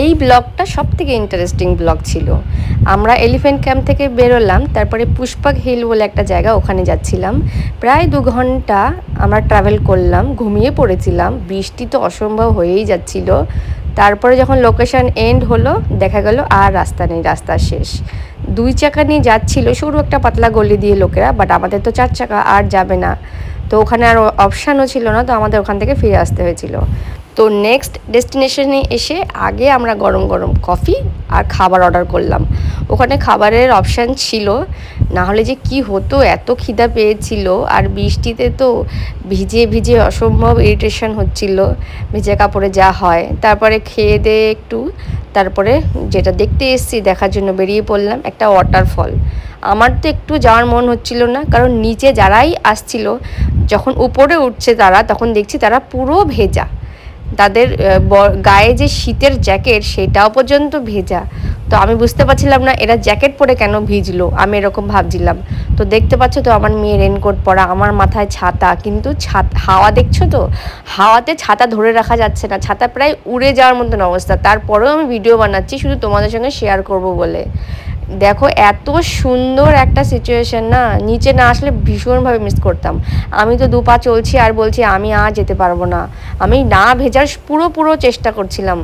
এই ব্লগটা সবথেকে ইন্টারেস্টিং ব্লগ ছিল। আমরা এলিফ্যান্ট ক্যাম্প থেকে বেরোলাম, তারপরে পুষ্পাক হিল বলে একটা জায়গা, ওখানে যাচ্ছিলাম। প্রায় 2 ঘন্টা আমরা ট্রাভেল করলাম, ঘুমিয়ে পড়েছিলাম, বৃষ্টি তো অসম্ভব হয়েই যাচ্ছিল। তারপরে যখন লোকেশন এন্ড হলো দেখা গেল আর রাস্তা নেই, রাস্তা শেষ। 2 চাকা নিয়ে যাচ্ছিল সরু একটা পাতলা গলি দিয়ে লোকেরা, বাট আমাদের তো 4 চাকা, আর যাবে না। তো ওখানে আর অপশানও ছিল না, তো আমাদের ওখান থেকে ফিরে আসতে হয়েছিল। তো নেক্সট ডেস্টিনেশনে এসে আগে আমরা গরম গরম কফি আর খাবার অর্ডার করলাম। ওখানে খাবারের অপশান ছিল, না হলে যে কি হতো, এত খিদা পেয়েছিল। আর বৃষ্টিতে তো ভিজে ভিজে অসম্ভব ইরিটেশন হচ্ছিল, ভিজে কাপড়ে যা হয়। তারপরে খেয়ে দিয়ে একটু, তারপরে যেটা দেখতে এসেছি দেখার জন্য বেরিয়ে পড়লাম, একটা ওয়াটারফল। আমার তো একটু যাওয়ার মন হচ্ছিল না, কারণ নিচে যারাই আসছিল, যখন উপরে উঠছে তারা, তখন দেখছি তারা পুরো ভেজা, তাদের গায়ে যে শীতের জ্যাকেট সেটাও পর্যন্ত ভেজা। তো আমি বুঝতে পারছিলাম না এরা জ্যাকেট পরে কেন ভিজলো, আমি এরকম ভাবছিলাম। তো দেখতে পাচ্ছ তো আমার মেয়ে রেনকোট পরা, আমার মাথায় ছাতা, কিন্তু হাওয়া দেখছো তো, হাওয়াতে ছাতা ধরে রাখা যাচ্ছে না, ছাতা প্রায় উড়ে যাওয়ার মতন অবস্থা। তারপরেও আমি ভিডিও বানাচ্ছি শুধু তোমাদের সঙ্গে শেয়ার করব বলে। দেখো এত সুন্দর একটা সিচুয়েশন না, নিচে না আসলে ভীষণভাবে মিস করতাম। আমি তো 2 পা চলছি আর বলছি আমি আর যেতে পারবো না, আমি না ভেজার পুরো চেষ্টা করছিলাম।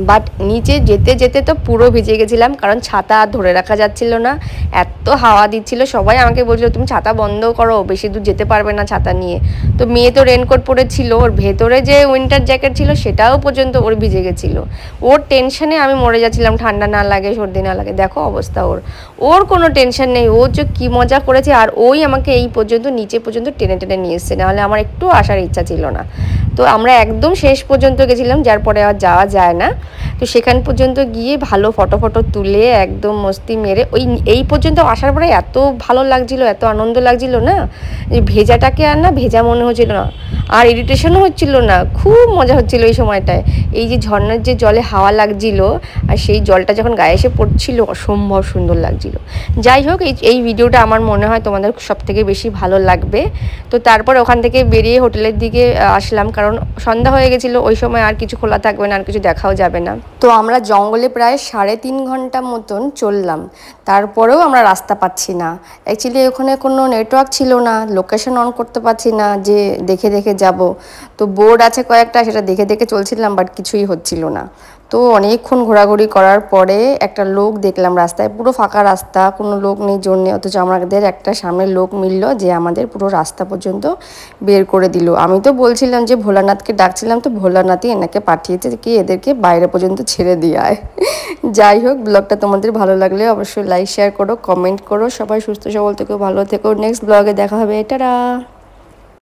বাট নিচে যেতে যেতে তো পুরো ভিজে গেছিলাম, কারণ ছাতা আর ধরে রাখা যাচ্ছিল না, এত হাওয়া দিচ্ছিল। সবাই আমাকে বলছিল তুমি ছাতা বন্ধ করো, বেশি দূর যেতে পারবে না ছাতা নিয়ে। তো মেয়ে তো রেনকোট পরেছিল, ওর ভেতরে যে উইন্টার জ্যাকেট ছিল সেটাও পর্যন্ত ওর ভিজে গেছিলো। ওর টেনশনে আমি মরে যাচ্ছিলাম, ঠান্ডা না লাগে, সর্দি না লাগে। দেখো অবস্থা ওর কোনো টেনশন নেই, ও যে কী মজা করেছে। আর ওই আমাকে এই পর্যন্ত নিচে পর্যন্ত টেনে টেনে নিয়ে এসছে, নাহলে আমার একটু আসার ইচ্ছা ছিল না। তো আমরা একদম শেষ পর্যন্ত গেছিলাম, যার পরে আর যাওয়া যায় না। তো সেখান পর্যন্ত গিয়ে ভালো ফটো তুলে একদম মস্তি মেরে এই পর্যন্ত আসার পরে এত ভালো লাগছিল, এত আনন্দ লাগছিল না, যে ভেজাটাকে আর না ভেজা মনে হচ্ছিল না, আর ইরিটেশনও হচ্ছিল না, খুব মজা হচ্ছিল এই সময়টায়। এই যে ঝর্ণার যে জলে হাওয়া লাগছিল, আর সেই জলটা যখন গায়ে এসে পড়ছিল অসম্ভব সুন্দর লাগছিল। যাই হোক, এই ভিডিওটা আমার মনে হয় তোমাদের সবথেকে বেশি ভালো লাগবে। তো তারপর ওখান থেকে বেরিয়ে হোটেলের দিকে আসলাম, কারণ সন্ধ্যা হয়ে গেছিলো, ওই সময় আর কিছু খোলা থাকবে না, আর কিছু দেখাও যাবে না। তো আমরা জঙ্গলে প্রায় 3.5 ঘন্টা মতন চললাম, তারপরেও আমরা রাস্তা পাচ্ছি না। অ্যাকচুয়ালি ওখানে কোনো নেটওয়ার্ক ছিল না, লোকেশন অন করতে পারছি না যে দেখে দেখে যাব। তো বোর্ড আছে কয়েকটা, সেটা দেখে দেখে চলছিলাম, বাট কিছুই হচ্ছিল না। তো অনেকক্ষণ ঘোরাঘুরি করার পরে একটা লোক দেখলাম রাস্তায়, পুরো ফাঁকা রাস্তা, কোনো লোক নেই জন্যে, অথচ আমাদের একটা সামনে লোক মিলল যে আমাদের পুরো রাস্তা পর্যন্ত বের করে দিল। আমি তো বলছিলাম যে ভোলানাথকে ডাকছিলাম, তো ভোলানাথই এনাকে পাঠিয়েছে কি এদেরকে বাইরে পর্যন্ত ছেড়ে দিয়ে আয়। যাই হোক, ব্লগটা তোমাদের ভালো লাগলে অবশ্যই লাইক শেয়ার করো, কমেন্ট করো। সবাই সুস্থ সবল থেকো, ভালো থেকো। নেক্সট ব্লগে দেখা হবে, টাটা।